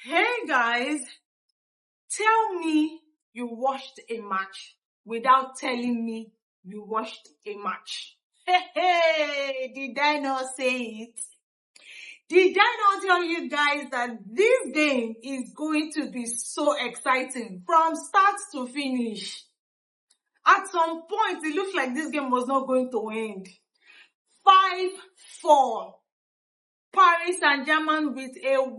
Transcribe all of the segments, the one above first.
Hey guys, tell me you watched a match without telling me you watched a match. Hey, did I not say it? Did I not tell you guys that this game is going to be so exciting from start to finish? At some point, it looked like this game was not going to end. 5-4. Paris Saint-Germain with a 1-0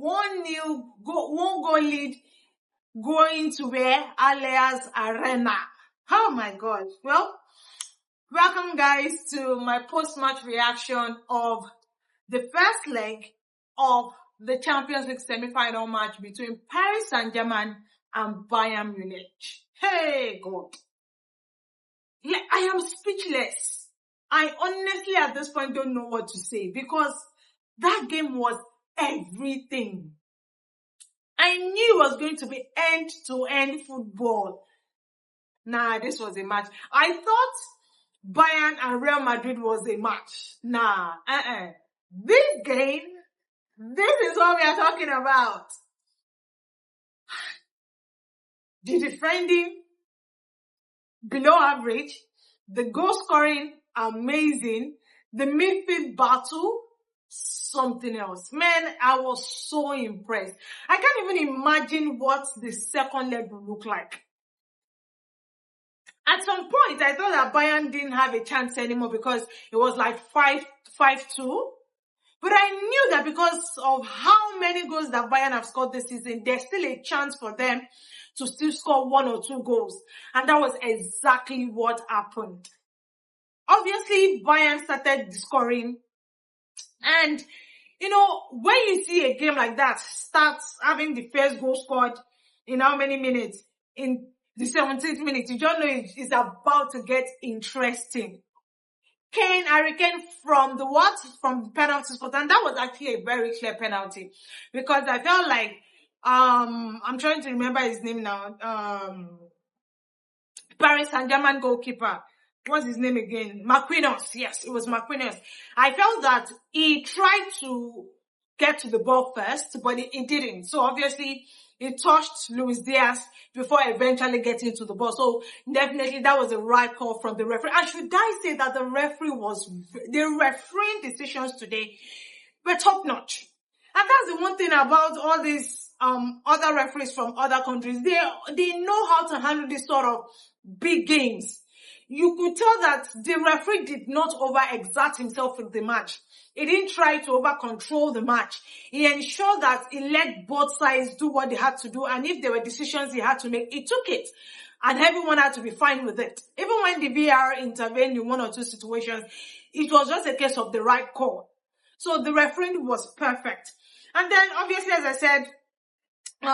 one-goal lead going to where? Allianz Arena. Oh my God. Well, welcome guys to my post-match reaction of the first leg of the Champions League semi-final match between Paris Saint-Germain and Bayern Munich. Hey God. I am speechless. I honestly at this point don't know what to say because that game was everything. I knew it was going to be end-to-end football. Nah, this was a match. I thought Bayern and Real Madrid was a match. Nah, This game, this is what we are talking about. The defending, below average. The goal scoring, amazing. The midfield battle, something else. Man, I was so impressed. I can't even imagine what the second leg will look like. At some point, I thought that Bayern didn't have a chance anymore because it was like 5-2. But I knew that because of how many goals that Bayern have scored this season, there's still a chance for them to still score 1 or 2 goals. And that was exactly what happened. Obviously, Bayern started scoring. And, when you see a game like that start having the first goal scored in how many minutes? In the 17th minute, you don't know it's about to get interesting. Harry Kane from the penalty spot, and that was actually a very clear penalty because I felt like I'm trying to remember his name now. Paris Saint-Germain goalkeeper. What's his name again? Marquinhos. Yes, it was Marquinhos. I felt that he tried to get to the ball first, but he didn't. So obviously, he touched Luis Diaz before eventually getting to the ball. So definitely that was a right call from the referee. And should I say that the refereeing decisions today were top notch. And that's the one thing about all these other referees from other countries. They know how to handle this sort of big games. You could tell that the referee did not overexert himself in the match. He didn't try to over-control the match. He ensured that he let both sides do what they had to do, and if there were decisions he had to make, he took it. And everyone had to be fine with it. Even when the VAR intervened in 1 or 2 situations, it was just a case of the right call. So the refereeing was perfect. And then, obviously, as I said,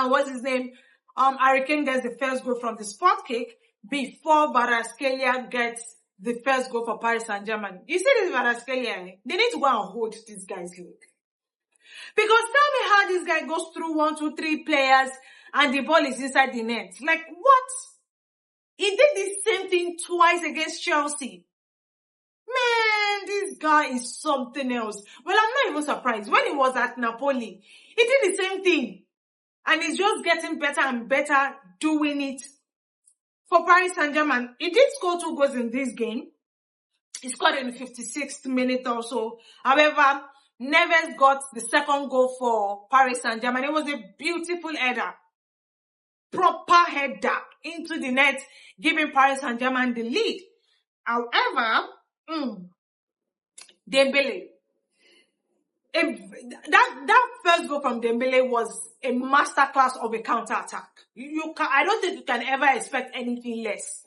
what's his name? Harry Kane gets the first goal from the spot kick before Kvaratskhelia gets the first goal for Paris Saint-Germain. You see this Kvaratskhelia, they need to go and hold this guy's leg. Because tell me how this guy goes through 1, 2, 3 players and the ball is inside the net. Like, what? He did the same thing twice against Chelsea. Man, this guy is something else. Well, I'm not even surprised. When he was at Napoli, he did the same thing. And he's just getting better and better doing it. For Paris Saint-Germain, he did score 2 goals in this game. He scored in the 56th minute or so. However, Neves got the second goal for Paris Saint-Germain. It was a beautiful header. Proper header into the net, giving Paris Saint-Germain the lead. However, Dembele. That first goal from Dembele was a masterclass of a counter-attack. I don't think you can ever expect anything less.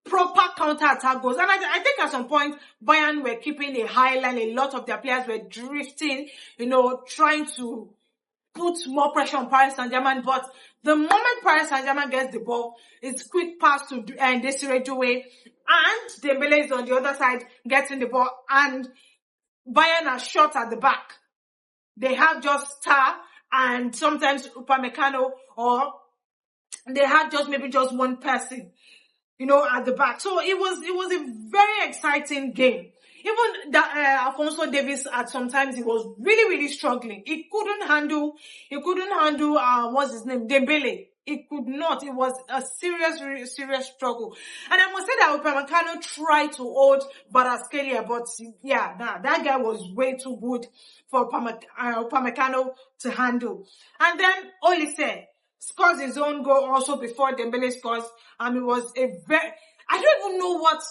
Proper counter-attack goals. And I think at some point, Bayern were keeping a high line. A lot of their players were drifting, trying to put more pressure on Paris Saint-Germain. But the moment Paris Saint-Germain gets the ball, it's quick pass to Desiree Doué. And Dembele is on the other side, getting the ball. And Bayern are short at the back. They have just Star and sometimes Upamecano, or they have maybe just one person, at the back. So it was a very exciting game. Even that Alphonso Davies at sometimes he was really struggling. He couldn't handle what's his name, Dembele. It could not. It was a serious struggle. And I must say that Upamecano tried to hold Kvaratskhelia, but yeah, that guy was way too good for Upamecano to handle. And then Olise scores his own goal also before Dembele scores. It was I don't even know what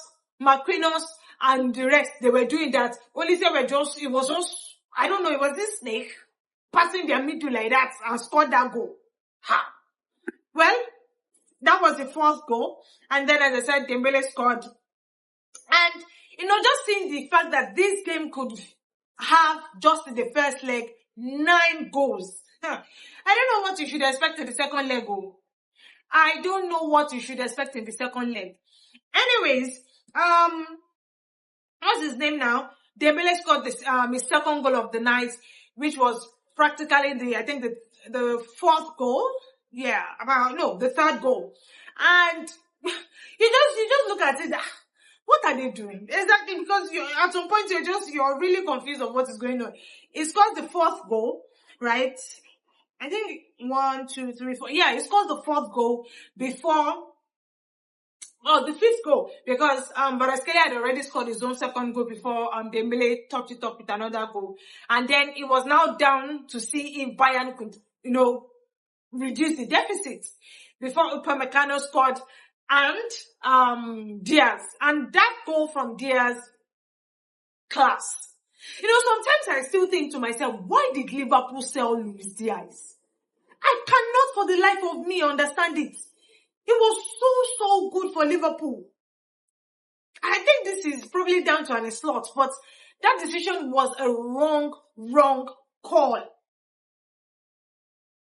Marquinhos and the rest, they were doing that. Olise it was just, I don't know, it was this snake passing their middle like that and scored that goal. Ha! Well, that was the fourth goal. And then, as I said, Dembele scored. And, just seeing the fact that this game could have, just in the first leg, 9 goals. I don't know what you should expect in the second leg. I don't know what you should expect in the second leg. Anyways, what's his name now? Dembele scored this, his second goal of the night, which was practically the fourth goal. Yeah, the third goal. And you just look at it. What are they doing? Exactly, because at some point you're really confused of what is going on. He scores the fourth goal, right? I think 1, 2, 3, 4. Yeah, he scores the fourth goal before. Oh, the fifth goal, because Kvaratskhelia had already scored his own second goal before Dembele topped it up with another goal. And then it was now down to see if Bayern could, reduce the deficit before Upamecano scored and Diaz. And that goal from Diaz, class. Sometimes I still think to myself, why did Liverpool sell Luis Diaz? I cannot for the life of me understand it. It was so good for Liverpool. I think this is probably down to an slot, but that decision was a wrong call.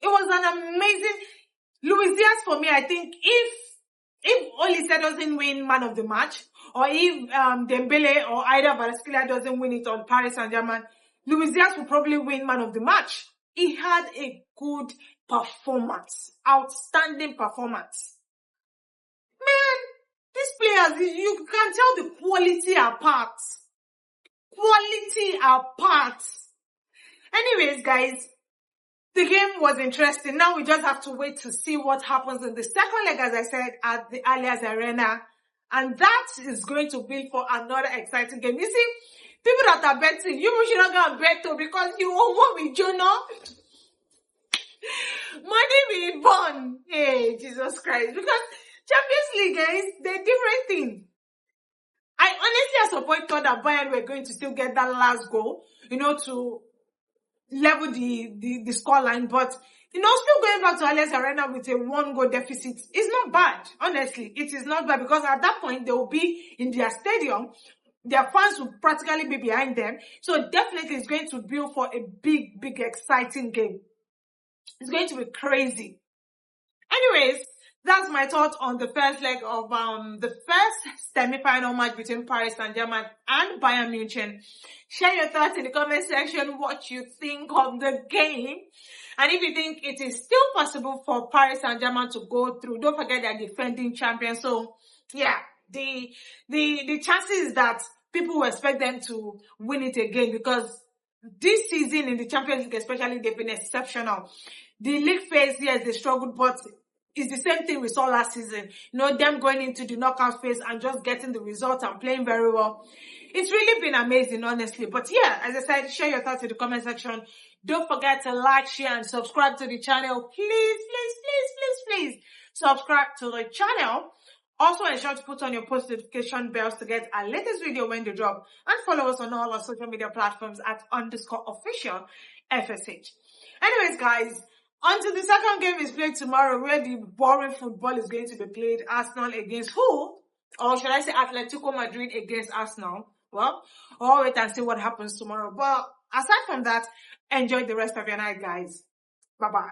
It was an amazing Luis Diaz for me. I think if Olise doesn't win man of the match, or if Dembele or either Kvaratskhelia doesn't win it on Paris Saint-Germain, Luis Diaz will probably win man of the match. He had a good performance, outstanding performance. Man, these players, you can tell the quality apart. Quality apart. Anyways, guys, the game was interesting. Now we just have to wait to see what happens in the second leg, as I said, at the Allianz Arena. And that is going to be for another exciting game. You see, people that are betting, you should not go and bet too, because you won't want with Jonah. Money will burn. Hey, Jesus Christ. Because Champions League, guys, they're different things. I honestly, at some point, thought that Bayern were going to still get that last goal, to level the scoreline. But, still going back to Allianz Arena with a 1-goal deficit is not bad. Honestly, it is not bad, because at that point, they will be in their stadium. Their fans will practically be behind them. So definitely it's going to build for a big, exciting game. It's going to be crazy. Anyways, that's my thoughts on the first leg of the first semi-final match between Paris Saint-Germain and Bayern Munich. Share your thoughts in the comment section, what you think of the game. And if you think it is still possible for Paris Saint-Germain to go through, don't forget they're defending champions. So, yeah, the chances that people will expect them to win it again, because this season in the Champions League especially, they've been exceptional. The league phase, yes, they struggled, but it's the same thing we saw last season. Them going into the knockout phase and just getting the results and playing very well. It's really been amazing, honestly. But yeah, as I said, share your thoughts in the comment section. Don't forget to like, share, and subscribe to the channel. Please subscribe to the channel. Also, ensure to put on your post notification bells to get our latest video when they drop. And follow us on all our social media platforms at _official FSH. Anyways, guys, until the second game is played tomorrow, where the boring football is going to be played, Arsenal against who? Or should I say Atletico Madrid against Arsenal? Well, I'll wait and see what happens tomorrow. But aside from that, enjoy the rest of your night, guys. Bye-bye.